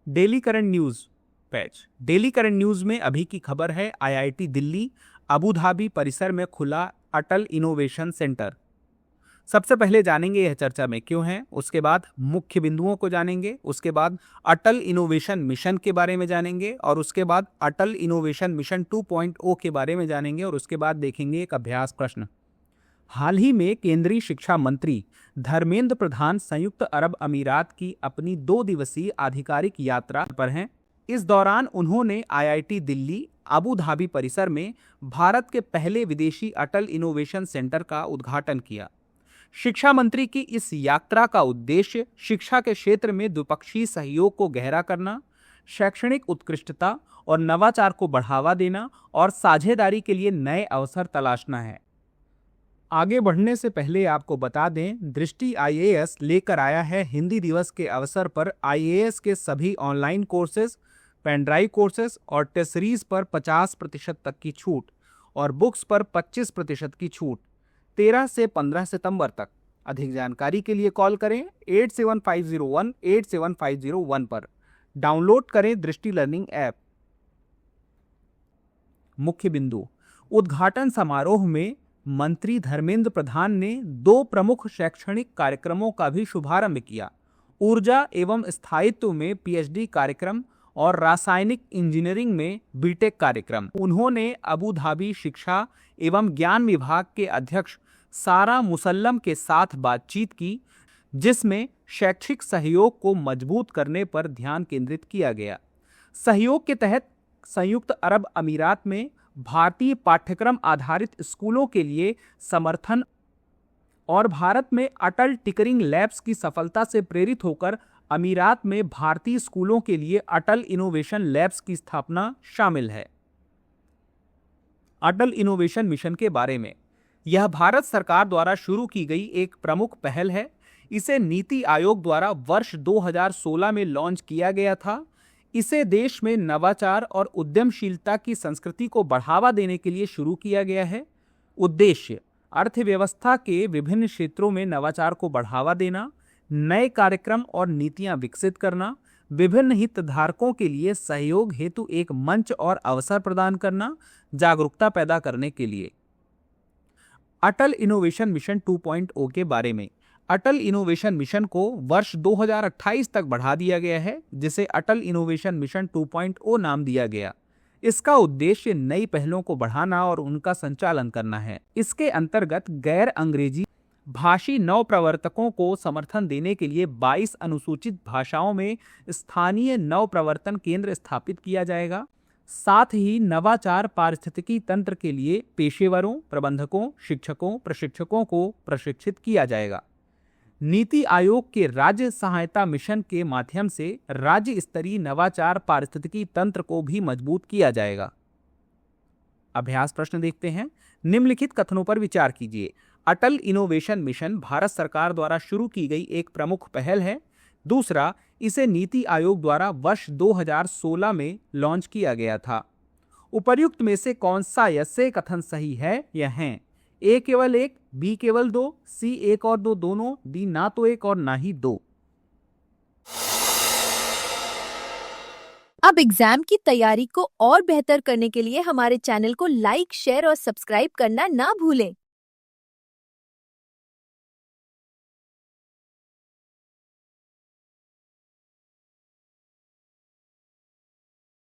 Daily current news patch. Daily current news में अभी की खबर है, आईआईटी दिल्ली अबू धाबी परिसर में खुला अटल इनोवेशन सेंटर। सबसे पहले जानेंगे यह चर्चा में क्यों है, उसके बाद मुख्य बिंदुओं को जानेंगे, उसके बाद अटल इनोवेशन मिशन के बारे में जानेंगे और उसके बाद अटल इनोवेशन मिशन 2.0 के बारे में जानेंगे और उसके बाद देखेंगे एक अभ्यास प्रश्न। हाल ही में केंद्रीय शिक्षा मंत्री धर्मेंद्र प्रधान संयुक्त अरब अमीरात की अपनी 2 दिवसीय आधिकारिक यात्रा पर हैं। इस दौरान उन्होंने आईआईटी दिल्ली अबू धाबी परिसर में भारत के पहले विदेशी अटल इनोवेशन सेंटर का उद्घाटन किया। शिक्षा मंत्री की इस यात्रा का उद्देश्य शिक्षा के क्षेत्र में द्विपक्षीय सहयोग को गहरा करना, शैक्षणिक उत्कृष्टता और नवाचार को बढ़ावा देना और साझेदारी के लिए नए अवसर तलाशना है। आगे बढ़ने से पहले आपको बता दें, दृष्टि आईएएस लेकर आया है हिंदी दिवस के अवसर पर आईएएस के सभी ऑनलाइन कोर्सेज, पेनड्राइव कोर्सेज और टेस्ट सीरीज पर 50% तक की छूट और बुक्स पर 25% की छूट 13 से 15 सितंबर तक। अधिक जानकारी के लिए कॉल करें 8750187501 पर। डाउनलोड करें दृष्टि लर्निंग ऐप। मुख्य बिंदु। उद्घाटन समारोह में मंत्री धर्मेंद्र प्रधान ने 2 प्रमुख शैक्षणिक कार्यक्रमों का भी शुभारंभ किया। ऊर्जा एवं स्थायित्व में पीएचडी कार्यक्रम और रासायनिक इंजीनियरिंग में बीटेक कार्यक्रम। उन्होंने अबू धाबी शिक्षा एवं ज्ञान विभाग के अध्यक्ष सारा मुसल्लम के साथ बातचीत की, जिसमें शैक्षिक सहयोग को मजबूत करने पर ध्यान केंद्रित किया गया। सहयोग के तहत संयुक्त अरब अमीरात में भारतीय पाठ्यक्रम आधारित स्कूलों के लिए समर्थन और भारत में अटल टिकरिंग लैब्स की सफलता से प्रेरित होकर अमीरात में भारतीय स्कूलों के लिए अटल इनोवेशन लैब्स की स्थापना शामिल है। अटल इनोवेशन मिशन के बारे में, यह भारत सरकार द्वारा शुरू की गई एक प्रमुख पहल है। इसे नीति आयोग द्वारा वर्ष 2016 में लॉन्च किया गया था। इसे देश में नवाचार और उद्यमशीलता की संस्कृति को बढ़ावा देने के लिए शुरू किया गया है। उद्देश्य अर्थव्यवस्था के विभिन्न क्षेत्रों में नवाचार को बढ़ावा देना, नए कार्यक्रम और नीतियां विकसित करना, विभिन्न हितधारकों के लिए सहयोग हेतु एक मंच और अवसर प्रदान करना, जागरूकता पैदा करने के लिए। अटल इनोवेशन मिशन 2.0 के बारे में, अटल इनोवेशन मिशन को वर्ष 2028 तक बढ़ा दिया गया है, जिसे अटल इनोवेशन मिशन 2.0 नाम दिया गया। इसका उद्देश्य नई पहलों को बढ़ाना और उनका संचालन करना है। इसके अंतर्गत गैर अंग्रेजी भाषी नवप्रवर्तकों को समर्थन देने के लिए 22 अनुसूचित भाषाओं में स्थानीय नवप्रवर्तन केंद्र स्थापित किया जाएगा। साथ ही नवाचार पारिस्थितिकी तंत्र के लिए पेशेवरों, प्रबंधकों, शिक्षकों, प्रशिक्षकों को प्रशिक्षित किया जाएगा। नीति आयोग के राज्य सहायता मिशन के माध्यम से राज्य स्तरीय नवाचार पारिस्थितिकी तंत्र को भी मजबूत किया जाएगा। अभ्यास प्रश्न देखते हैं। निम्नलिखित कथनों पर विचार कीजिए। अटल इनोवेशन मिशन भारत सरकार द्वारा शुरू की गई एक प्रमुख पहल है। दूसरा, इसे नीति आयोग द्वारा वर्ष 2016 में लॉन्च किया गया था। उपर्युक्त में से कौन सा यह कथन सही है? यह हैं ए केवल 1, बी केवल 2, सी 1 और 2 दोनों, डी ना तो 1 और ना ही 2। अब एग्जाम की तैयारी को और बेहतर करने के लिए हमारे चैनल को लाइक, शेयर और सब्सक्राइब करना ना भूलें।